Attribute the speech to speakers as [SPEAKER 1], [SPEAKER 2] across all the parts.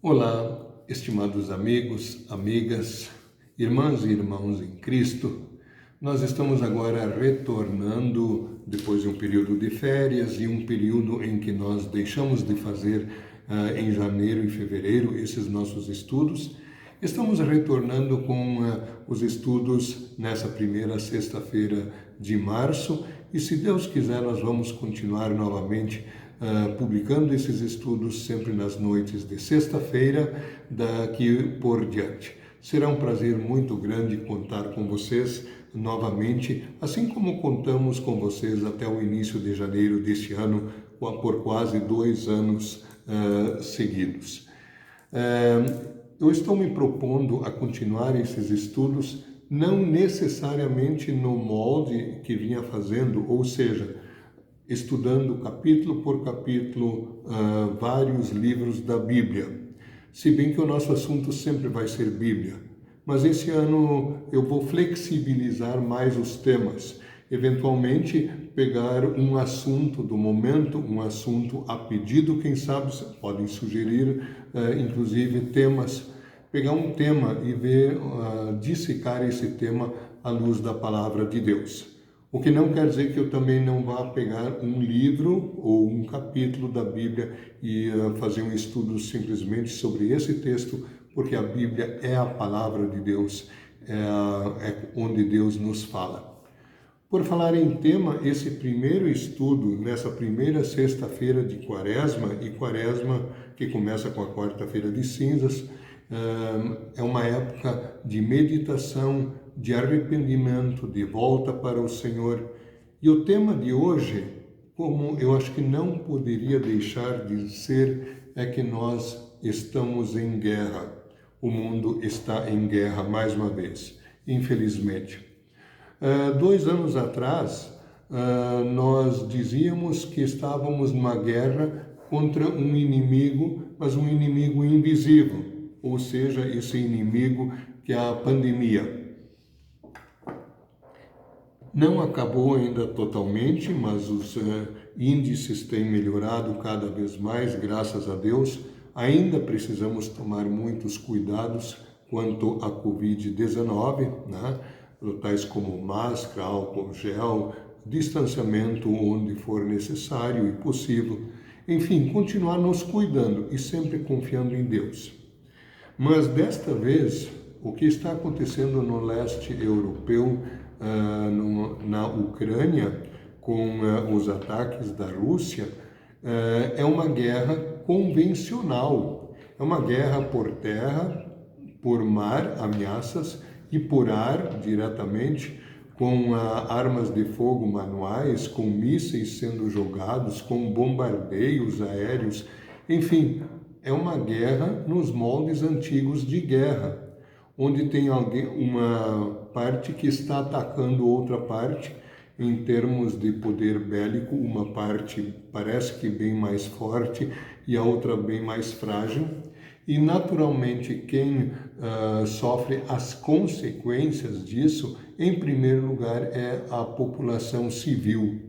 [SPEAKER 1] Olá, estimados amigos, amigas, irmãs e irmãos em Cristo. Nós estamos agora retornando depois de um período de férias e um período em que nós deixamos de fazer em janeiro e fevereiro esses nossos estudos. Estamos retornando com os estudos nessa primeira sexta-feira de março e, se Deus quiser, nós vamos continuar novamente publicando esses estudos sempre nas noites de sexta-feira daqui por diante. Será um prazer muito grande contar com vocês novamente, assim como contamos com vocês até o início de janeiro deste ano, por quase 2 anos seguidos. Eu estou me propondo a continuar esses estudos não necessariamente no molde que vinha fazendo, ou seja, estudando capítulo por capítulo vários livros da Bíblia. Se bem que o nosso assunto sempre vai ser Bíblia, mas esse ano eu vou flexibilizar mais os temas, eventualmente pegar um assunto do momento, um assunto a pedido, quem sabe podem sugerir inclusive temas, pegar um tema e ver, dissecar esse tema à luz da palavra de Deus. O que não quer dizer que eu também não vá pegar um livro ou um capítulo da Bíblia e fazer um estudo simplesmente sobre esse texto, porque a Bíblia é a palavra de Deus, é onde Deus nos fala. Por falar em tema, esse primeiro estudo, nessa primeira sexta-feira de Quaresma, e Quaresma que começa com a quarta-feira de cinzas, é uma época de meditação, de arrependimento, de volta para o Senhor. E o tema de hoje, como eu acho que não poderia deixar de ser, é que nós estamos em guerra. O mundo está em guerra mais uma vez, infelizmente. 2 anos atrás, nós dizíamos que estávamos numa guerra contra um inimigo, mas um inimigo invisível, ou seja, esse inimigo que é a pandemia. Não acabou ainda totalmente, mas os índices têm melhorado cada vez mais, graças a Deus. Ainda precisamos tomar muitos cuidados quanto à Covid-19, né? Tais como máscara, álcool gel, distanciamento onde for necessário e possível. Enfim, continuar nos cuidando e sempre confiando em Deus. Mas desta vez, o que está acontecendo no leste europeu, na Ucrânia, com os ataques da Rússia, é uma guerra convencional. É uma guerra por terra, por mar, ameaças, e por ar, diretamente, com armas de fogo manuais, com mísseis sendo jogados, com bombardeios aéreos. Enfim, é uma guerra nos moldes antigos de guerra, onde tem uma parte que está atacando outra parte. Em termos de poder bélico, uma parte parece que bem mais forte e a outra bem mais frágil. E, naturalmente, quem sofre as consequências disso, em primeiro lugar, é a população civil,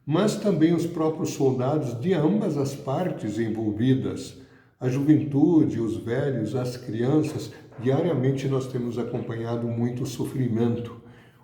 [SPEAKER 1] mas também os próprios soldados de ambas as partes envolvidas, a juventude, os velhos, as crianças. Diariamente nós temos acompanhado muito sofrimento.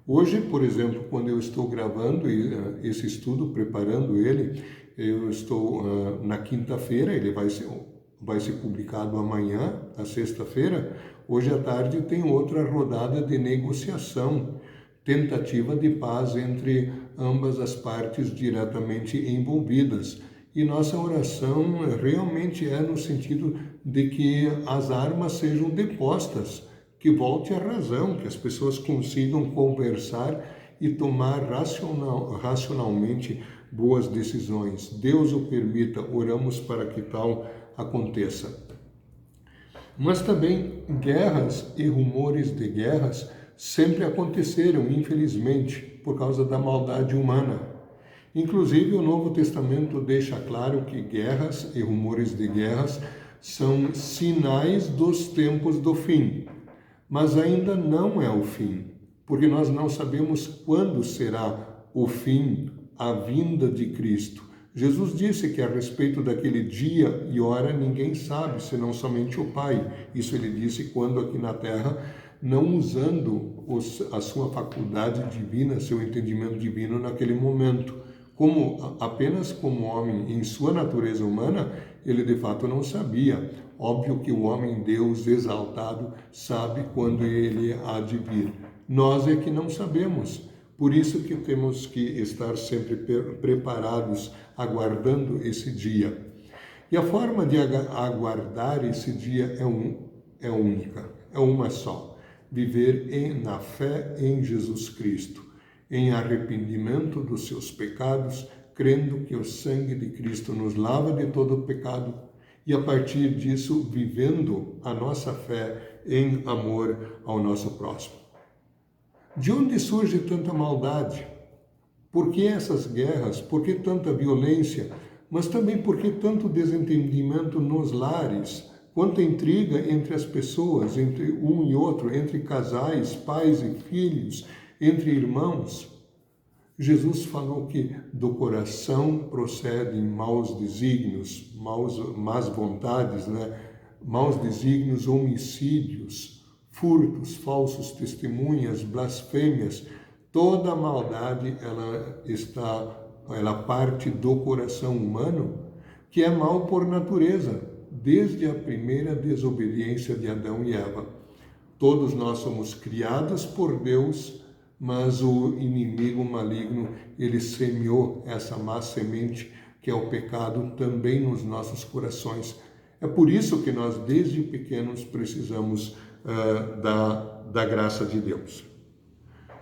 [SPEAKER 1] Hoje, por exemplo, quando eu estou gravando esse estudo, preparando ele, eu estou na quinta-feira, ele vai ser publicado amanhã, na sexta-feira. Hoje à tarde tem outra rodada de negociação, tentativa de paz entre ambas as partes diretamente envolvidas. E nossa oração realmente é no sentido de que as armas sejam depostas, que volte a razão, que as pessoas consigam conversar e tomar racionalmente boas decisões. Deus o permita, oramos para que tal aconteça. Mas também guerras e rumores de guerras sempre aconteceram, infelizmente, por causa da maldade humana. Inclusive, o Novo Testamento deixa claro que guerras e rumores de guerras são sinais dos tempos do fim. Mas ainda não é o fim, porque nós não sabemos quando será o fim, a vinda de Cristo. Jesus disse que a respeito daquele dia e hora ninguém sabe, senão somente o Pai. Isso ele disse quando aqui na terra, não usando a sua faculdade divina, seu entendimento divino naquele momento. Apenas como homem em sua natureza humana, ele de fato não sabia. Óbvio que o homem Deus exaltado sabe quando ele há de vir. Nós é que não sabemos. Por isso que temos que estar sempre preparados, aguardando esse dia. E a forma de aguardar esse dia é única, é uma só. Viver na fé em Jesus Cristo, em arrependimento dos seus pecados, crendo que o sangue de Cristo nos lava de todo o pecado e a partir disso vivendo a nossa fé em amor ao nosso próximo. De onde surge tanta maldade? Por que essas guerras? Por que tanta violência? Mas também por que tanto desentendimento nos lares? Quanta intriga entre as pessoas, entre um e outro, entre casais, pais e filhos, entre irmãos? Jesus falou que do coração procedem maus desígnios, más vontades, maus desígnios, homicídios, furtos, falsos testemunhas, blasfêmias. Toda a maldade ela parte do coração humano, que é mau por natureza, desde a primeira desobediência de Adão e Eva. Todos nós somos criados por Deus, mas o inimigo maligno, ele semeou essa má semente, que é o pecado, também nos nossos corações. É por isso que nós, desde pequenos, precisamos da graça de Deus.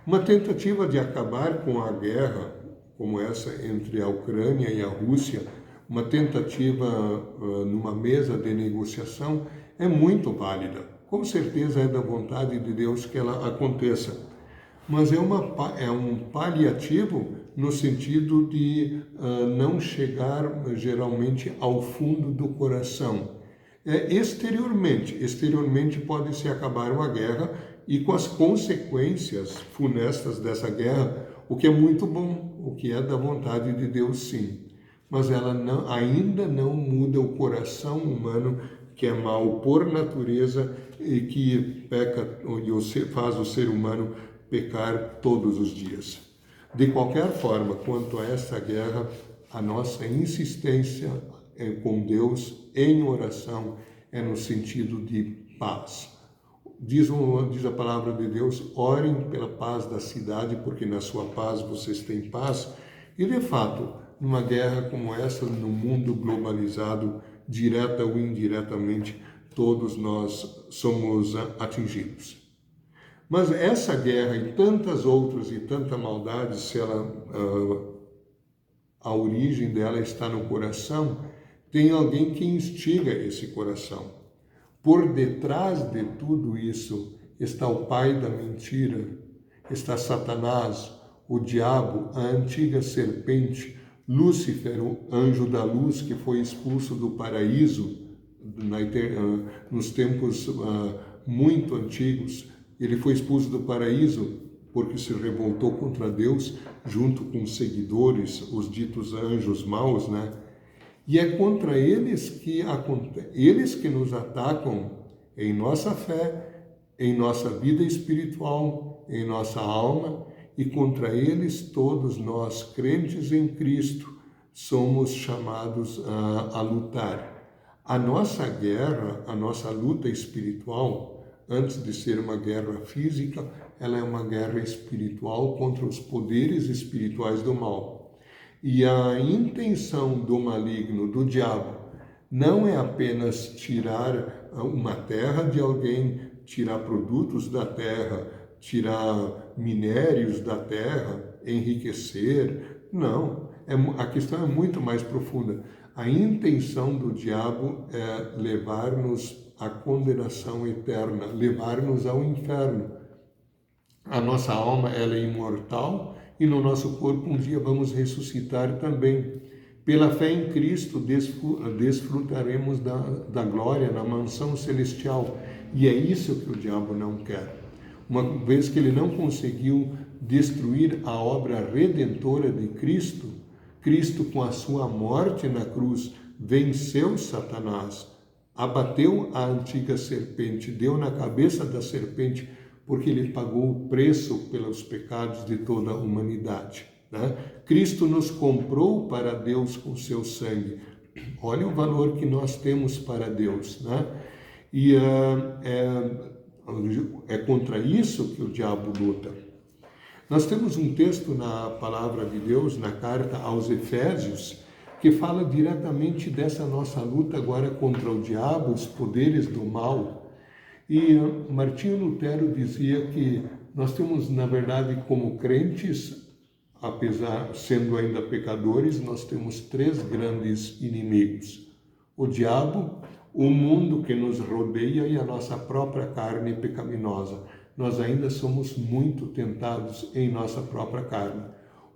[SPEAKER 1] Uma tentativa de acabar com a guerra, como essa entre a Ucrânia e a Rússia, uma tentativa numa mesa de negociação, é muito válida. Com certeza é da vontade de Deus que ela aconteça. Mas é um paliativo no sentido de não chegar geralmente ao fundo do coração. Exteriormente pode-se acabar uma guerra e com as consequências funestas dessa guerra, o que é muito bom, o que é da vontade de Deus, sim. Mas ela ainda não muda o coração humano, que é mau por natureza e que peca e faz o ser humano pecar todos os dias. De qualquer forma, quanto a essa guerra, a nossa insistência com Deus em oração é no sentido de paz. Diz a palavra de Deus, orem pela paz da cidade, porque na sua paz vocês têm paz. E de fato, numa guerra como essa, no mundo globalizado, direta ou indiretamente, todos nós somos atingidos. Mas essa guerra e tantas outras e tanta maldade, se a origem dela está no coração, tem alguém que instiga esse coração. Por detrás de tudo isso está o pai da mentira, está Satanás, o diabo, a antiga serpente, Lúcifer, o anjo da luz que foi expulso do paraíso nos tempos muito antigos. Ele foi expulso do paraíso porque se revoltou contra Deus, junto com os seguidores, os ditos anjos maus, E é contra eles que nos atacam em nossa fé, em nossa vida espiritual, em nossa alma, e contra eles todos nós, crentes em Cristo, somos chamados a lutar. A nossa guerra, a nossa luta espiritual, antes de ser uma guerra física, ela é uma guerra espiritual contra os poderes espirituais do mal. E a intenção do maligno, do diabo, não é apenas tirar uma terra de alguém, tirar produtos da terra, tirar minérios da terra, enriquecer. Não, a questão é muito mais profunda. A intenção do diabo é levar-nos à condenação eterna, levar-nos ao inferno. A nossa alma, ela é imortal e no nosso corpo um dia vamos ressuscitar também. Pela fé em Cristo desfrutaremos da glória na mansão celestial. E é isso que o diabo não quer. Uma vez que ele não conseguiu destruir a obra redentora de Cristo, Cristo, com a sua morte na cruz, venceu Satanás, abateu a antiga serpente, deu na cabeça da serpente, porque ele pagou o preço pelos pecados de toda a humanidade. Né? Cristo nos comprou para Deus com seu sangue. Olha o valor que nós temos para Deus. Né? E é contra isso que o diabo luta. Nós temos um texto na palavra de Deus, na carta aos Efésios, que fala diretamente dessa nossa luta agora contra o diabo, os poderes do mal. E Martinho Lutero dizia que nós temos, na verdade, como crentes, apesar sendo ainda pecadores, nós temos 3 grandes inimigos: o diabo, o mundo que nos rodeia e a nossa própria carne pecaminosa. Nós ainda somos muito tentados em nossa própria carne.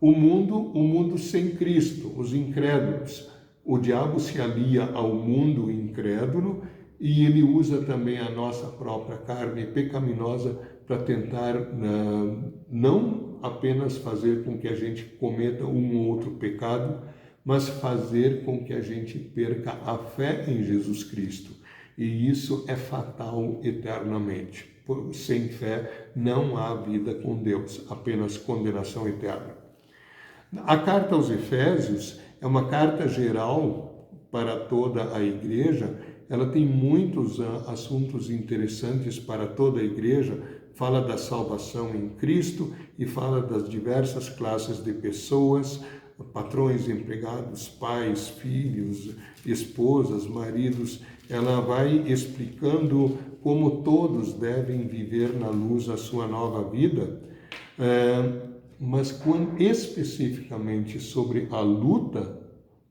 [SPEAKER 1] O mundo sem Cristo, os incrédulos. O diabo se alia ao mundo incrédulo e ele usa também a nossa própria carne pecaminosa para tentar não apenas fazer com que a gente cometa um ou outro pecado, mas fazer com que a gente perca a fé em Jesus Cristo. E isso é fatal eternamente. Sem fé não há vida com Deus, apenas condenação eterna. A carta aos Efésios é uma carta geral para toda a igreja. Ela tem muitos assuntos interessantes para toda a igreja. Fala da salvação em Cristo e fala das diversas classes de pessoas, patrões, empregados, pais, filhos, esposas, maridos. Ela vai explicando como todos devem viver na luz a sua nova vida, mas especificamente sobre a luta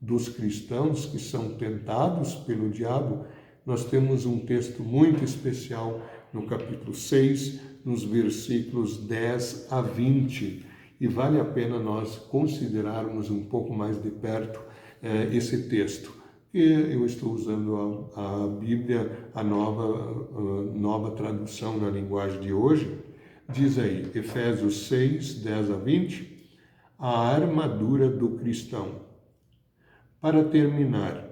[SPEAKER 1] dos cristãos que são tentados pelo diabo, nós temos um texto muito especial no capítulo 6, nos versículos 10 a 20, e vale a pena nós considerarmos um pouco mais de perto esse texto. E eu estou usando a Bíblia, a nova tradução na linguagem de hoje. Diz aí, Efésios 6, 10 a 20, a armadura do cristão. Para terminar,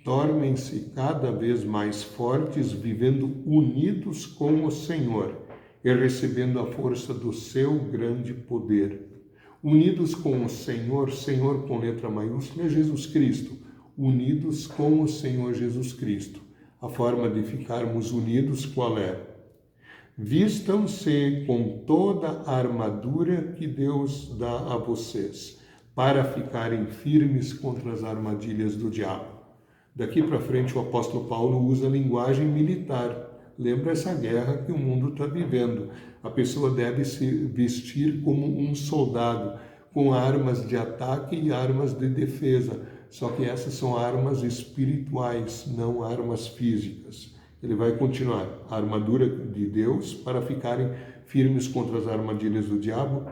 [SPEAKER 1] tornem-se cada vez mais fortes, vivendo unidos com o Senhor e recebendo a força do seu grande poder. Unidos com o Senhor, Senhor com letra maiúscula é Jesus Cristo. Unidos com o Senhor Jesus Cristo. A forma de ficarmos unidos qual é? Vistam-se com toda a armadura que Deus dá a vocês, para ficarem firmes contra as armadilhas do diabo. Daqui para frente o apóstolo Paulo usa a linguagem militar. Lembra essa guerra que o mundo está vivendo. A pessoa deve se vestir como um soldado, com armas de ataque e armas de defesa. Só que essas são armas espirituais, não armas físicas. Ele vai continuar. A armadura de Deus para ficarem firmes contra as armadilhas do diabo,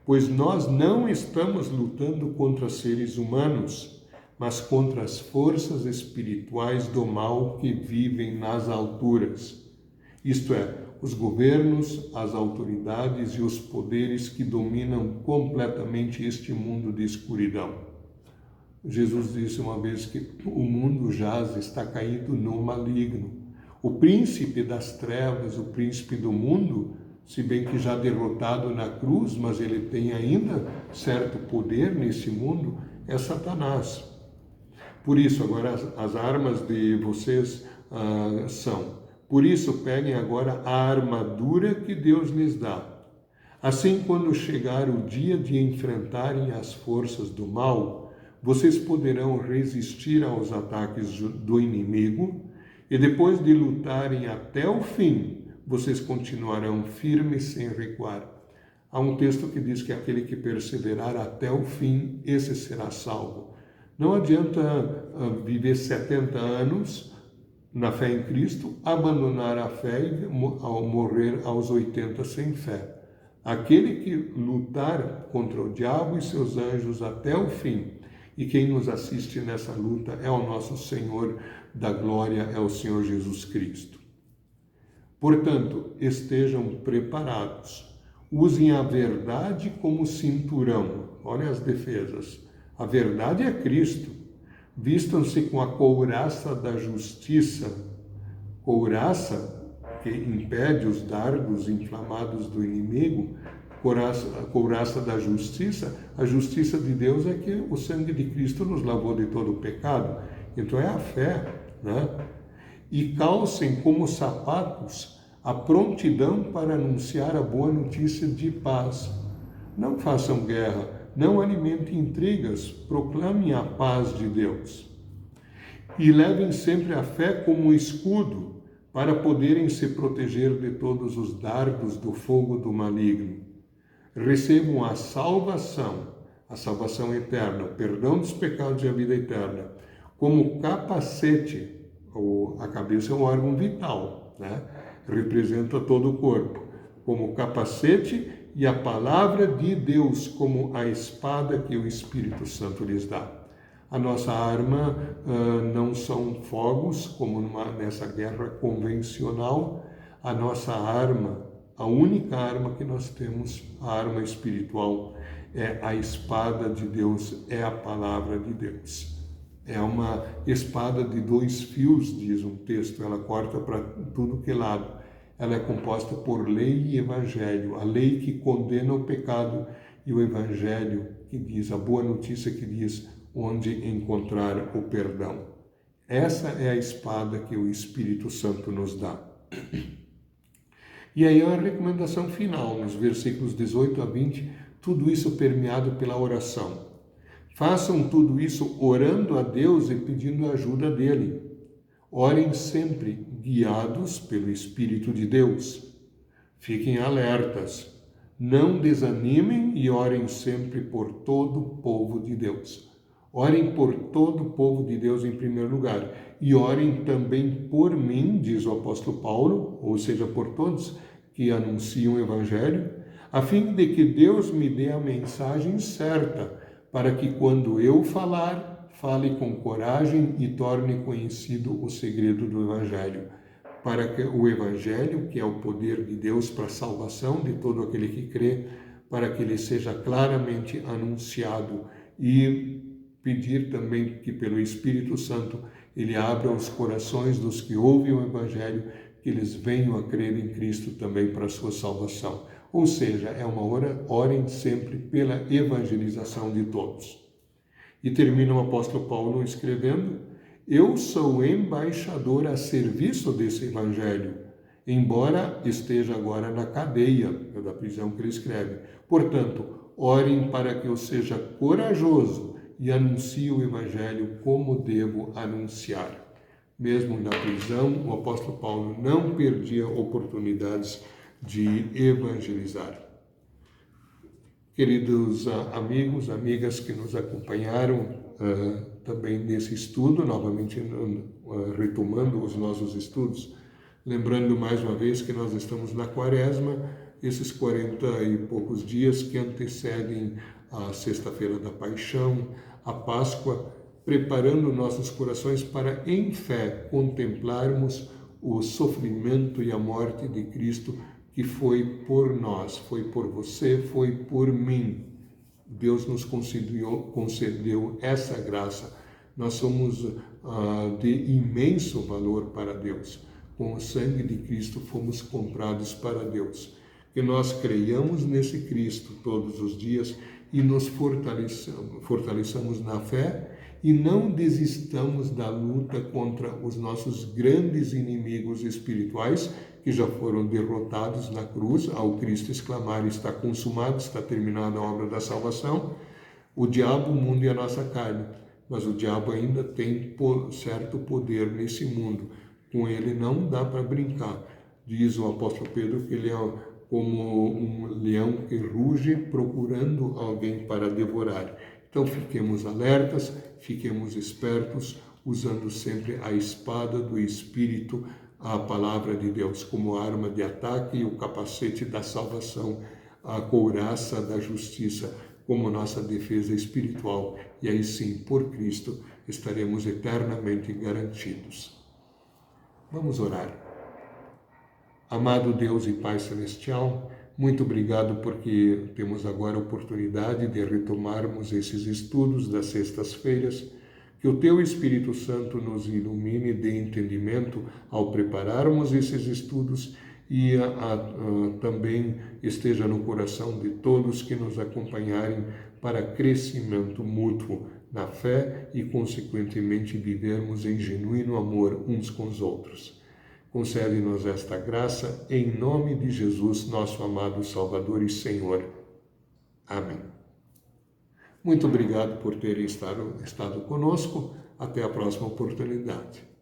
[SPEAKER 1] pois nós não estamos lutando contra seres humanos, mas contra as forças espirituais do mal que vivem nas alturas. Isto é, os governos, as autoridades e os poderes que dominam completamente este mundo de escuridão. Jesus disse uma vez que o mundo jaz, está caído no maligno. O príncipe das trevas, o príncipe do mundo, se bem que já derrotado na cruz, mas ele tem ainda certo poder nesse mundo, é Satanás. Por isso, agora as armas de vocês são. Por isso, peguem agora a armadura que Deus lhes dá. Assim, quando chegar o dia de enfrentarem as forças do mal, vocês poderão resistir aos ataques do inimigo e depois de lutarem até o fim, vocês continuarão firmes sem recuar. Há um texto que diz que aquele que perseverar até o fim, esse será salvo. Não adianta viver 70 anos na fé em Cristo, abandonar a fé e morrer aos 80 sem fé. Aquele que lutar contra o diabo e seus anjos até o fim, e quem nos assiste nessa luta é o nosso Senhor da glória, é o Senhor Jesus Cristo. Portanto, estejam preparados. Usem a verdade como cinturão. Olha as defesas. A verdade é Cristo. Vistam-se com a couraça da justiça, couraça que impede os dardos inflamados do inimigo, couraça da justiça. A justiça de Deus é que o sangue de Cristo nos lavou de todo o pecado. Então é a fé, né? E calcem como sapatos a prontidão para anunciar a boa notícia de paz. Não façam guerra, não alimentem intrigas, proclamem a paz de Deus. E levem sempre a fé como escudo, para poderem se proteger de todos os dardos do fogo do maligno. Recebam a salvação eterna, o perdão dos pecados e a vida eterna, como capacete. A cabeça é um órgão vital, né? Representa todo o corpo. Como capacete e a palavra de Deus como a espada que o Espírito Santo lhes dá. A nossa arma não são fogos, como nessa guerra convencional. A nossa arma, a única arma que nós temos, a arma espiritual, é a espada de Deus, é a palavra de Deus. É uma espada de 2 fios, diz um texto, ela corta para tudo que é lado. Ela é composta por lei e evangelho, a lei que condena o pecado e o evangelho que diz, a boa notícia que diz onde encontrar o perdão. Essa é a espada que o Espírito Santo nos dá. E aí a recomendação final, nos versículos 18 a 20, tudo isso permeado pela oração. Façam tudo isso orando a Deus e pedindo a ajuda dele. Orem sempre guiados pelo Espírito de Deus. Fiquem alertas. Não desanimem e orem sempre por todo o povo de Deus. Orem por todo o povo de Deus em primeiro lugar. E orem também por mim, diz o apóstolo Paulo, ou seja, por todos que anunciam o Evangelho, a fim de que Deus me dê a mensagem certa, para que quando eu falar, fale com coragem e torne conhecido o segredo do Evangelho. Para que o Evangelho, que é o poder de Deus para a salvação de todo aquele que crê, para que ele seja claramente anunciado, e pedir também que pelo Espírito Santo ele abra os corações dos que ouvem o Evangelho, que eles venham a crer em Cristo também para a sua salvação. Ou seja, é uma orem sempre pela evangelização de todos. E termina o apóstolo Paulo escrevendo: eu sou embaixador a serviço desse Evangelho, embora esteja agora na cadeia, é da prisão que ele escreve. Portanto, orem para que eu seja corajoso e anuncie o Evangelho como devo anunciar. Mesmo na prisão, o apóstolo Paulo não perdia oportunidades de evangelizar. Queridos amigos, amigas que nos acompanharam também nesse estudo, novamente retomando os nossos estudos, lembrando mais uma vez que nós estamos na Quaresma, esses 40 e poucos dias que antecedem a Sexta-feira da Paixão, a Páscoa, preparando nossos corações para, em fé, contemplarmos o sofrimento e a morte de Cristo, que foi por nós, foi por você, foi por mim. Deus nos concedeu essa graça. Nós somos de imenso valor para Deus. Com o sangue de Cristo fomos comprados para Deus. Que nós creiamos nesse Cristo todos os dias e nos fortaleçamos na fé e não desistamos da luta contra os nossos grandes inimigos espirituais, que já foram derrotados na cruz, ao Cristo exclamar: está consumado, está terminada a obra da salvação. O diabo, o mundo e a nossa carne. Mas o diabo ainda tem certo poder nesse mundo. Com ele não dá para brincar. Diz o apóstolo Pedro que ele é como um leão que ruge procurando alguém para devorar. Então fiquemos alertas, fiquemos espertos, usando sempre a espada do Espírito, a palavra de Deus como arma de ataque e o capacete da salvação, a couraça da justiça como nossa defesa espiritual. E aí sim, por Cristo, estaremos eternamente garantidos. Vamos orar. Amado Deus e Pai Celestial, Muito obrigado porque temos agora a oportunidade de retomarmos esses estudos das sextas-feiras. Que o Teu Espírito Santo nos ilumine e dê entendimento ao prepararmos esses estudos e também esteja no coração de todos que nos acompanharem para crescimento mútuo na fé e, consequentemente, vivermos em genuíno amor uns com os outros. Concede-nos esta graça, em nome de Jesus, nosso amado Salvador e Senhor. Amém. Muito obrigado por terem estado conosco. Até a próxima oportunidade.